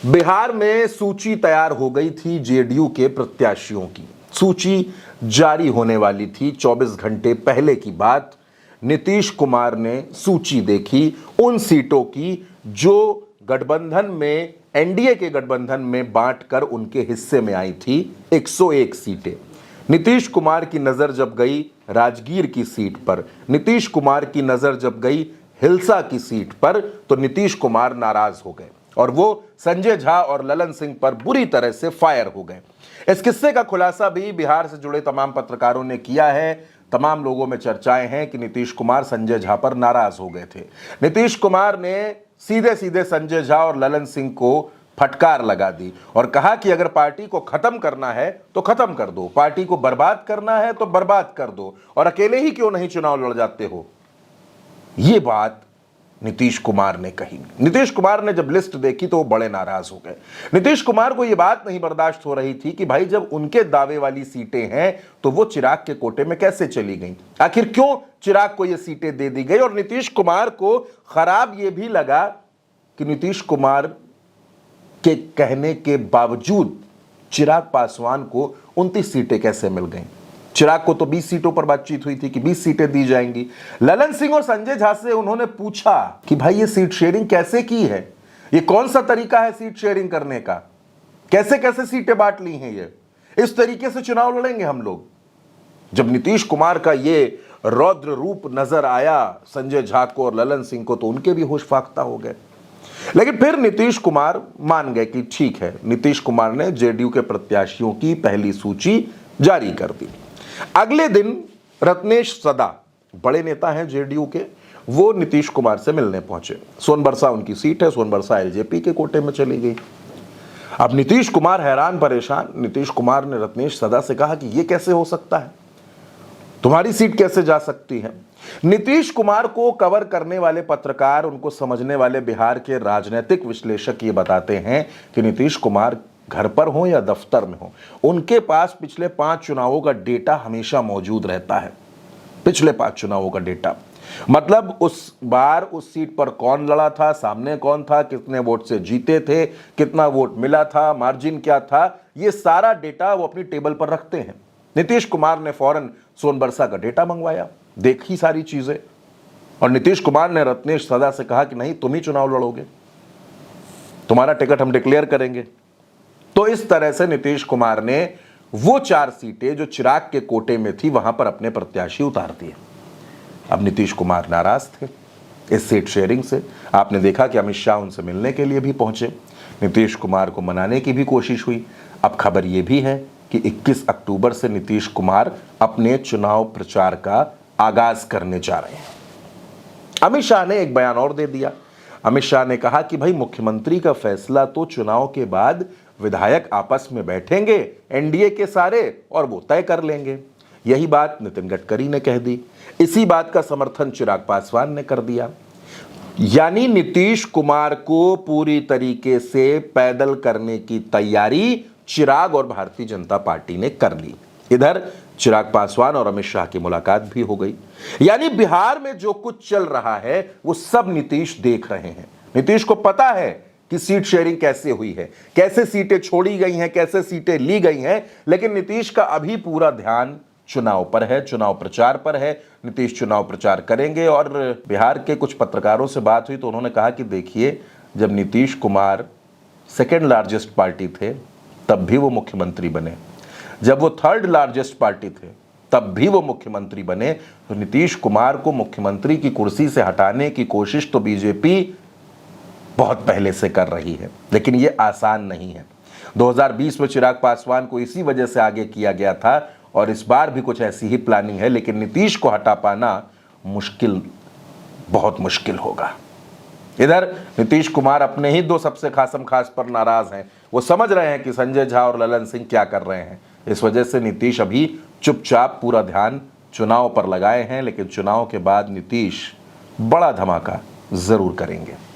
बिहार में सूची तैयार हो गई थी जेडीयू के प्रत्याशियों की। सूची जारी होने वाली थी। 24 घंटे पहले की बात। नीतीश कुमार ने सूची देखी उन सीटों की जो गठबंधन में, एनडीए के गठबंधन में बांटकर उनके हिस्से में आई थी। 101 सीटें। नीतीश कुमार की नजर जब गई राजगीर की सीट पर, नीतीश कुमार की नजर जब गई हिल्सा की सीट पर, तो नीतीश कुमार नाराज हो गए और वो संजय झा और ललन सिंह पर बुरी तरह से फायर हो गए। इस किस्से का खुलासा भी बिहार से जुड़े तमाम पत्रकारों ने किया है। तमाम लोगों में चर्चाएं हैं कि नीतीश कुमार संजय झा पर नाराज हो गए थे। नीतीश कुमार ने सीधे सीधे संजय झा और ललन सिंह को फटकार लगा दी और कहा कि अगर पार्टी को खत्म करना है तो खत्म कर दो, पार्टी को बर्बाद करना है तो बर्बाद कर दो, और अकेले ही क्यों नहीं चुनाव लड़ जाते हो। ये बात नीतीश कुमार ने कही। नीतीश कुमार ने जब लिस्ट देखी तो वो बड़े नाराज हो गए। नीतीश कुमार को यह बात नहीं बर्दाश्त हो रही थी कि भाई जब उनके दावे वाली सीटें हैं तो वो चिराग के कोटे में कैसे चली गई, आखिर क्यों चिराग को ये सीटें दे दी गई। और नीतीश कुमार को खराब ये भी लगा कि नीतीश कुमार के कहने के बावजूद चिराग पासवान को 29 सीटें कैसे मिल गईं। चिराग को तो 20 सीटों पर बातचीत हुई थी कि 20 सीटें दी जाएंगी। ललन सिंह और संजय झा से उन्होंने पूछा कि भाई ये सीट शेयरिंग कैसे की है, ये कौन सा तरीका है सीट शेयरिंग करने का, कैसे कैसे सीटें बांट ली हैं, ये इस तरीके से चुनाव लड़ेंगे हम लोग। जब नीतीश कुमार का ये रौद्र रूप नजर आया संजय झा को और ललन सिंह को, तो उनके भी होश फाख्ता हो गए। लेकिन फिर नीतीश कुमार मान गए कि ठीक है। नीतीश कुमार ने जेडीयू के प्रत्याशियों की पहली सूची जारी कर दी। अगले दिन रत्नेश सदा, बड़े नेता हैं जेडीयू के, वो नीतीश कुमार से मिलने पहुंचे। सोनबरसा उनकी सीट है, सोनबरसा एलजेपी के कोटे में चली गई। अब नीतीश कुमार हैरान परेशान। नीतीश कुमार ने रत्नेश सदा से कहा कि ये कैसे हो सकता है, तुम्हारी सीट कैसे जा सकती है। नीतीश कुमार को कवर करने वाले पत्रकार, उनको समझने वाले बिहार के राजनीतिक विश्लेषक ये बताते हैं कि नीतीश कुमार घर पर हो या दफ्तर में हो, उनके पास पिछले 5 चुनावों का डेटा हमेशा मौजूद रहता है। पिछले 5 चुनावों का डेटा मतलब उस बार उस सीट पर कौन लड़ा था, सामने कौन था, कितने वोट से जीते थे, कितना वोट मिला था, मार्जिन क्या था, ये सारा डेटा वो अपनी टेबल पर रखते हैं। नीतीश कुमार ने फौरन सोनबरसा का डेटा मंगवाया, देखी सारी चीजें, और नीतीश कुमार ने रत्नेश सदा से कहा कि नहीं, तुम ही चुनाव लड़ोगे, तुम्हारा टिकट हम डिक्लेयर करेंगे। तो इस तरह से नीतीश कुमार ने वो 4 सीटें जो चिराग के कोटे में थी वहां पर अपने प्रत्याशी उतार दिए। अब नीतीश कुमार नाराज थे इस सीट शेयरिंग से। आपने देखा कि अमित शाह उनसे मिलने के लिए भी पहुंचे, नीतीश कुमार को मनाने की भी कोशिश हुई। अब खबर यह भी है कि 21 अक्टूबर से नीतीश कुमार अपने चुनाव प्रचार का आगाज करने जा रहे हैं। अमित शाह ने एक बयान और दे दिया। अमित शाह ने कहा कि भाई मुख्यमंत्री का फैसला तो चुनाव के बाद विधायक आपस में बैठेंगे एनडीए के सारे और वो तय कर लेंगे। यही बात नितिन गडकरी ने कह दी। इसी बात का समर्थन चिराग पासवान ने कर दिया। यानी नीतीश कुमार को पूरी तरीके से पैदल करने की तैयारी चिराग और भारतीय जनता पार्टी ने कर ली। इधर चिराग पासवान और अमित शाह की मुलाकात भी हो गई। यानी बिहार में जो कुछ चल रहा है वो सब नीतीश देख रहे हैं। नीतीश को पता है कि सीट शेयरिंग कैसे हुई है, कैसे सीटें छोड़ी गई हैं, कैसे सीटें ली गई हैं। लेकिन नीतीश का अभी पूरा ध्यान चुनाव पर है, चुनाव प्रचार पर है। नीतीश चुनाव प्रचार करेंगे। और बिहार के कुछ पत्रकारों से बात हुई तो उन्होंने कहा कि देखिए, जब Nitish Kumar second largest party थे तब भी वो मुख्यमंत्री बने, जब वो थर्ड लार्जेस्ट पार्टी थे तब भी वो मुख्यमंत्री बने। तो नीतीश कुमार को मुख्यमंत्री की कुर्सी से हटाने की कोशिश तो बीजेपी बहुत पहले से कर रही है, लेकिन ये आसान नहीं है। 2020 में चिराग पासवान को इसी वजह से आगे किया गया था और इस बार भी कुछ ऐसी ही प्लानिंग है। लेकिन नीतीश को हटा पाना मुश्किल, बहुत मुश्किल होगा। इधर नीतीश कुमार अपने ही 2 सबसे खासम खास पर नाराज हैं। वो समझ रहे हैं कि संजय झा और ललन सिंह क्या कर रहे हैं। इस वजह से नीतीश अभी चुपचाप पूरा ध्यान चुनाव पर लगाए हैं। लेकिन चुनाव के बाद नीतीश बड़ा धमाका जरूर करेंगे।